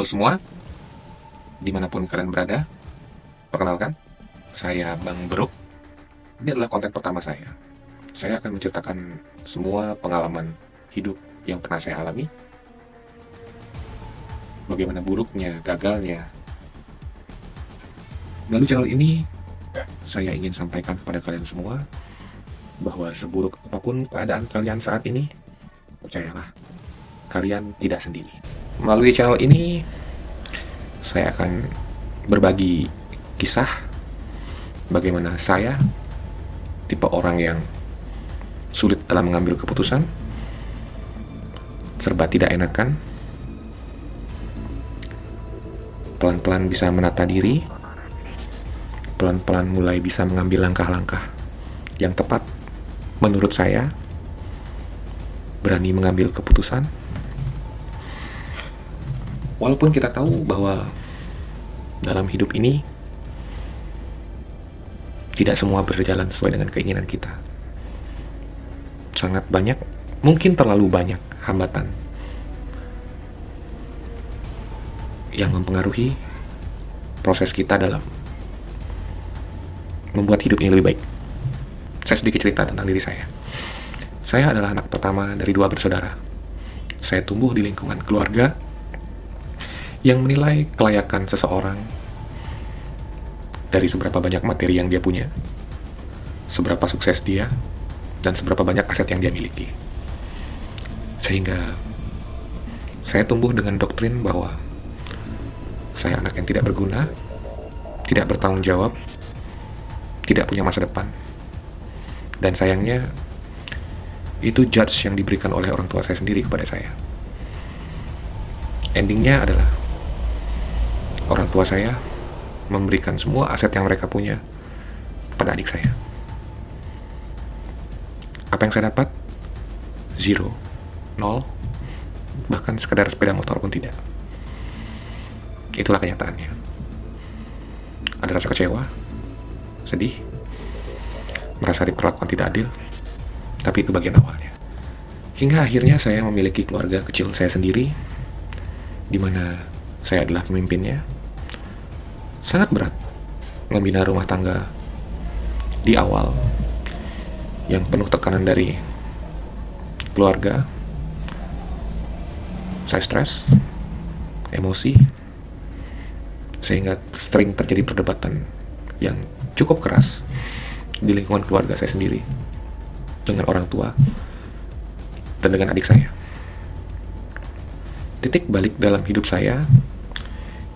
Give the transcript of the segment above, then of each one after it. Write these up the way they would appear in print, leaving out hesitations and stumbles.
Halo semua, dimanapun kalian berada, perkenalkan, saya Bang Beruk. Ini adalah konten pertama saya. Saya akan menceritakan semua pengalaman hidup yang pernah saya alami, bagaimana buruknya, gagalnya. Melalui channel ini, saya ingin sampaikan kepada kalian semua, bahwa seburuk apapun keadaan kalian saat ini, percayalah, kalian tidak sendiri. Melalui channel ini, saya akan berbagi kisah bagaimana saya, tipe orang yang sulit dalam mengambil keputusan, serba tidak enakan, pelan-pelan bisa menata diri, pelan-pelan mulai bisa mengambil langkah-langkah yang tepat menurut saya, berani mengambil keputusan. Walaupun kita tahu bahwa dalam hidup ini tidak semua berjalan sesuai dengan keinginan kita. Sangat banyak, mungkin terlalu banyak hambatan yang mempengaruhi proses kita dalam membuat hidup ini lebih baik. Saya sedikit cerita tentang diri saya. Saya adalah anak pertama dari 2 bersaudara. Saya tumbuh di lingkungan keluarga yang menilai kelayakan seseorang dari seberapa banyak materi yang dia punya, seberapa sukses dia, dan seberapa banyak aset yang dia miliki. Sehingga saya tumbuh dengan doktrin bahwa saya anak yang tidak berguna, tidak bertanggung jawab, tidak punya masa depan. Dan sayangnya, itu judge yang diberikan oleh orang tua saya sendiri kepada saya. Endingnya adalah orang tua saya memberikan semua aset yang mereka punya kepada adik saya. Apa yang saya dapat? 0, 0, bahkan sekedar sepeda motor pun tidak. Itulah kenyataannya. Ada rasa kecewa, sedih, merasa diperlakukan tidak adil, tapi itu bagian awalnya. Hingga akhirnya saya memiliki keluarga kecil saya sendiri, di mana saya adalah pemimpinnya. Sangat berat membina rumah tangga di awal yang penuh tekanan dari keluarga. Saya stres, emosi, sehingga sering terjadi perdebatan yang cukup keras di lingkungan keluarga saya sendiri, dengan orang tua, dan dengan adik saya. Titik balik dalam hidup saya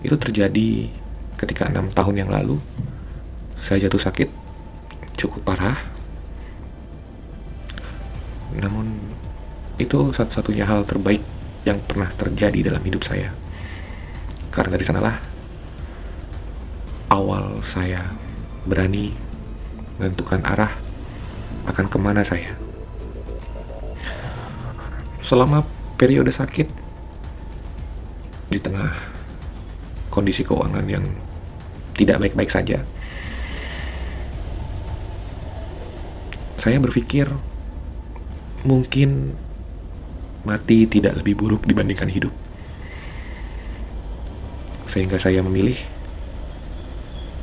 itu terjadi ketika 6 tahun yang lalu saya jatuh sakit cukup parah. Namun itu satu-satunya hal terbaik yang pernah terjadi dalam hidup saya, karena dari sanalah awal saya berani menentukan arah akan kemana saya. Selama periode sakit, di tengah kondisi keuangan yang tidak baik-baik saja, saya berpikir mungkin mati tidak lebih buruk dibandingkan hidup. Sehingga saya memilih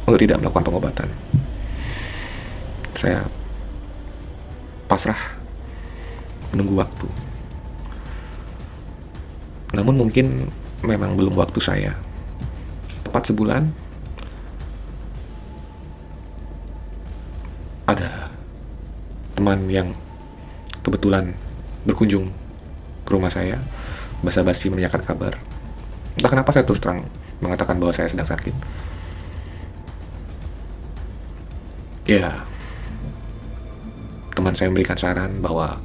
untuk tidak melakukan pengobatan. Saya pasrah menunggu waktu. Namun mungkin memang belum waktu saya. Tepat sebulan, ada teman yang kebetulan berkunjung ke rumah saya, basa-basi menanyakan kabar. Entah kenapa saya terus terang mengatakan bahwa saya sedang sakit. Ya, teman saya memberikan saran bahwa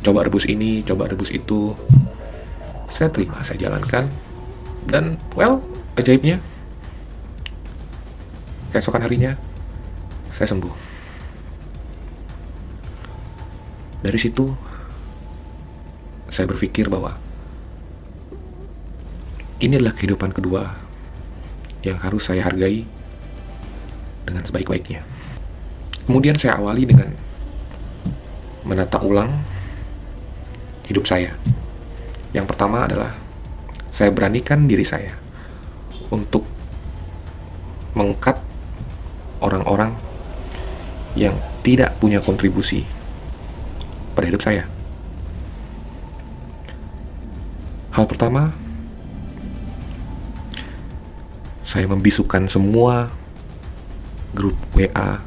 coba rebus ini, coba rebus itu. Saya terima, saya jalankan. Dan, well, ajaibnya, keesokan harinya, saya sembuh. Dari situ, saya berpikir bahwa ini adalah kehidupan kedua yang harus saya hargai dengan sebaik-baiknya. Kemudian saya awali dengan menata ulang hidup saya. Yang pertama adalah saya beranikan diri saya untuk meng-cut orang-orang yang tidak punya kontribusi pada hidup saya. Hal pertama, saya membisukan semua grup WA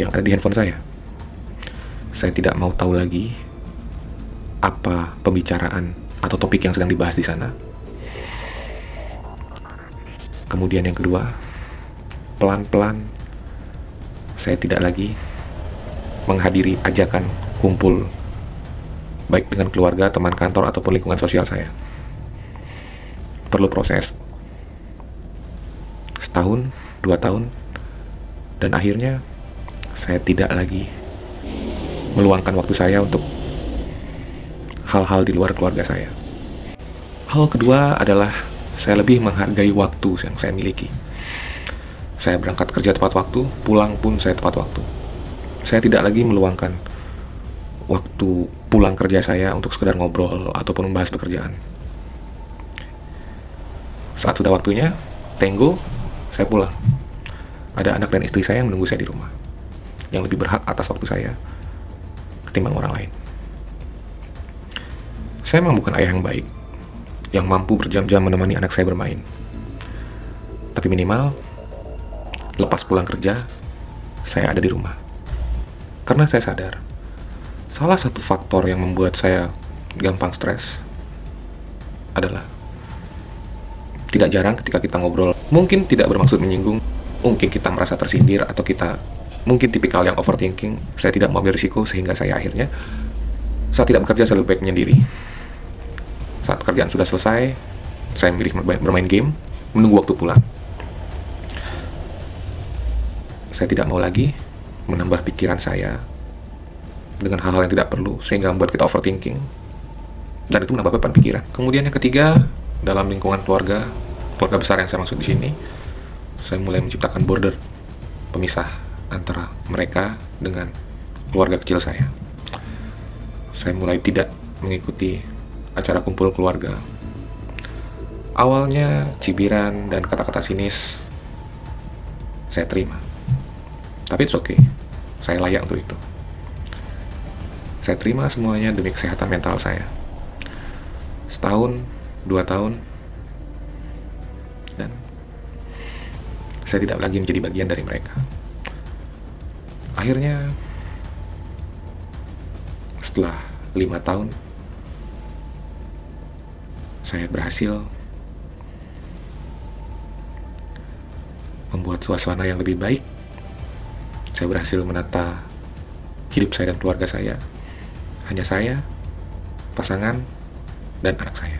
yang ada di handphone saya. Saya tidak mau tahu lagi apa pembicaraan atau topik yang sedang dibahas di sana. Kemudian yang kedua, pelan-pelan saya tidak lagi menghadiri ajakan kumpul baik dengan keluarga, teman kantor, ataupun lingkungan sosial saya. Perlu proses. Setahun, 2 tahun, dan akhirnya saya tidak lagi meluangkan waktu saya untuk hal-hal di luar keluarga saya. Hal kedua adalah saya lebih menghargai waktu yang saya miliki. Saya berangkat kerja tepat waktu, pulang pun saya tepat waktu. Saya tidak lagi meluangkan waktu pulang kerja saya untuk sekedar ngobrol ataupun membahas pekerjaan. Saat sudah waktunya, tenggo, saya pulang. Ada anak dan istri saya yang menunggu saya di rumah, yang lebih berhak atas waktu saya ketimbang orang lain. Saya memang bukan ayah yang baik, yang mampu berjam-jam menemani anak saya bermain. Tapi minimal, lepas pulang kerja, saya ada di rumah. Karena saya sadar, salah satu faktor yang membuat saya gampang stres adalah tidak jarang ketika kita ngobrol, mungkin tidak bermaksud menyinggung, mungkin kita merasa tersindir, atau kita mungkin tipikal yang overthinking. Saya tidak mau ambil risiko, sehingga saya akhirnya saat tidak bekerja saya lebih baik menyendiri. Saat pekerjaan sudah selesai, saya memilih bermain game, menunggu waktu pulang. Saya tidak mau lagi menambah pikiran saya dengan hal-hal yang tidak perlu, sehingga membuat kita overthinking, dan itu menambah beban pikiran. Kemudian yang ketiga, dalam lingkungan keluarga besar yang saya maksud di sini, saya mulai menciptakan border, pemisah antara mereka dengan keluarga kecil saya. Saya mulai tidak mengikuti acara kumpul keluarga. Awalnya cibiran dan kata-kata sinis saya terima, tapi it's okay, saya layak untuk itu. Saya terima semuanya demi kesehatan mental saya. Setahun, 2 tahun, dan saya tidak lagi menjadi bagian dari mereka. Akhirnya, setelah 5 tahun, saya berhasil membuat suasana yang lebih baik. Saya berhasil menata hidup saya dan keluarga saya. Hanya saya, pasangan, dan anak saya.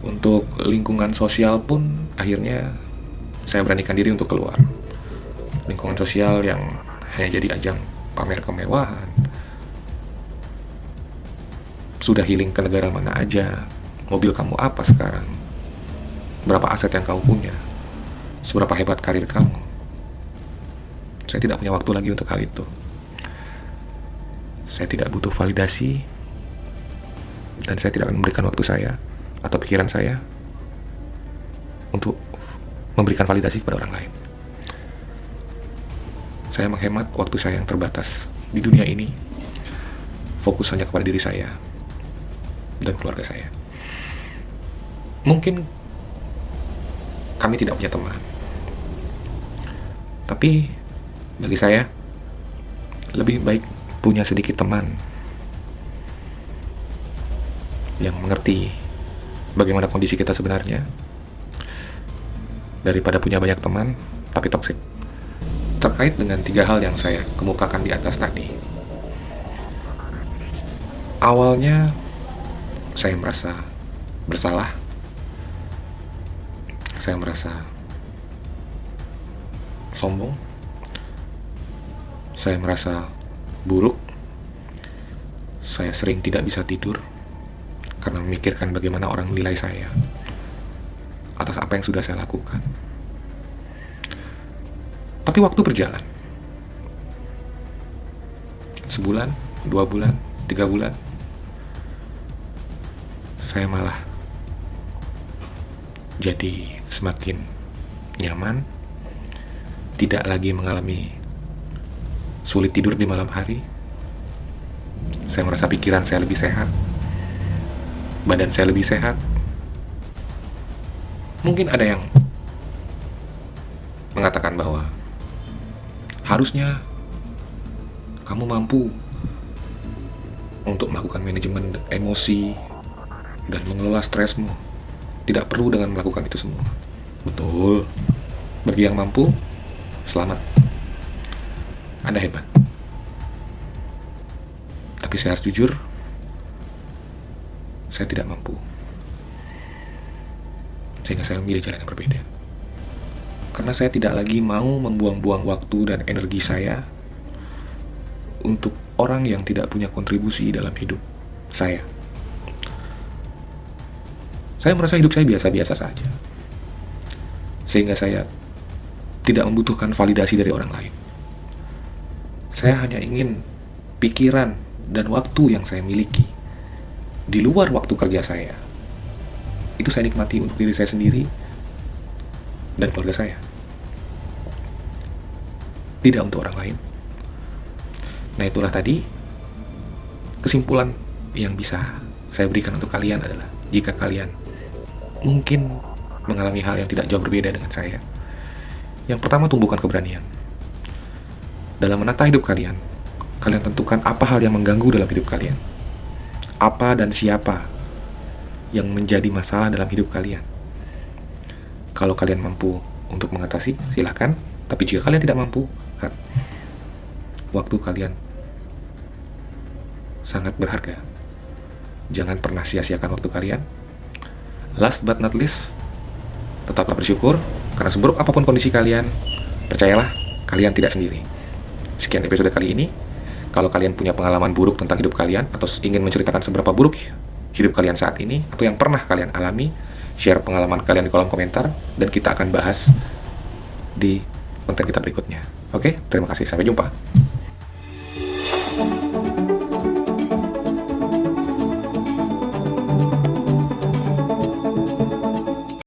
Untuk lingkungan sosial pun akhirnya saya beranikan diri untuk keluar. Lingkungan sosial yang hanya jadi ajang pamer kemewahan, sudah healing ke negara mana aja, mobil kamu apa sekarang, berapa aset yang kamu punya, seberapa hebat karir kamu. Saya tidak punya waktu lagi untuk hal itu. Saya tidak butuh validasi, dan saya tidak akan memberikan waktu saya atau pikiran saya untuk memberikan validasi kepada orang lain. Saya menghemat waktu saya yang terbatas di dunia ini, fokus hanya kepada diri saya dan keluarga saya. Mungkin kami tidak punya teman, tapi bagi saya lebih baik punya sedikit teman yang mengerti bagaimana kondisi kita sebenarnya, daripada punya banyak teman tapi toksik. Terkait dengan 3 hal yang saya kemukakan di atas tadi, awalnya saya merasa bersalah, saya merasa sombong, saya merasa buruk, saya sering tidak bisa tidur karena memikirkan bagaimana orang menilai saya atas apa yang sudah saya lakukan. Tapi waktu berjalan, 1 bulan, 2 bulan, 3 bulan, saya malah jadi semakin nyaman, tidak lagi mengalami sulit tidur di malam hari. Saya merasa pikiran saya lebih sehat, badan saya lebih sehat. Mungkin ada yang mengatakan bahwa harusnya kamu mampu untuk melakukan manajemen emosi dan mengelola stresmu. Tidak perlu dengan melakukan itu semua. Betul. Bagi yang mampu, selamat. Anda hebat. Tapi saya harus jujur, saya tidak mampu. Sehingga saya memilih jalan yang berbeda. Karena saya tidak lagi mau membuang-buang waktu dan energi saya untuk orang yang tidak punya kontribusi dalam hidup saya. Saya merasa hidup saya biasa-biasa saja. Sehingga saya tidak membutuhkan validasi dari orang lain. Saya hanya ingin pikiran dan waktu yang saya miliki di luar waktu kerja saya, itu saya nikmati untuk diri saya sendiri dan keluarga saya. Tidak untuk orang lain. Nah, itulah tadi kesimpulan yang bisa saya berikan untuk kalian adalah, jika kalian mungkin mengalami hal yang tidak jauh berbeda dengan saya, yang pertama, tumbuhkan keberanian. Dalam menata hidup kalian, kalian tentukan apa hal yang mengganggu dalam hidup kalian. Apa dan siapa yang menjadi masalah dalam hidup kalian. Kalau kalian mampu untuk mengatasi, silahkan. Tapi jika kalian tidak mampu, waktu kalian sangat berharga. Jangan pernah sia-siakan waktu kalian. Last but not least, tetaplah bersyukur, karena seburuk apapun kondisi kalian, percayalah, kalian tidak sendiri. Sekian episode kali ini. Kalau kalian punya pengalaman buruk tentang hidup kalian, atau ingin menceritakan seberapa buruk hidup kalian saat ini, atau yang pernah kalian alami, share pengalaman kalian di kolom komentar, dan kita akan bahas di konten kita berikutnya. Oke, terima kasih. Sampai jumpa.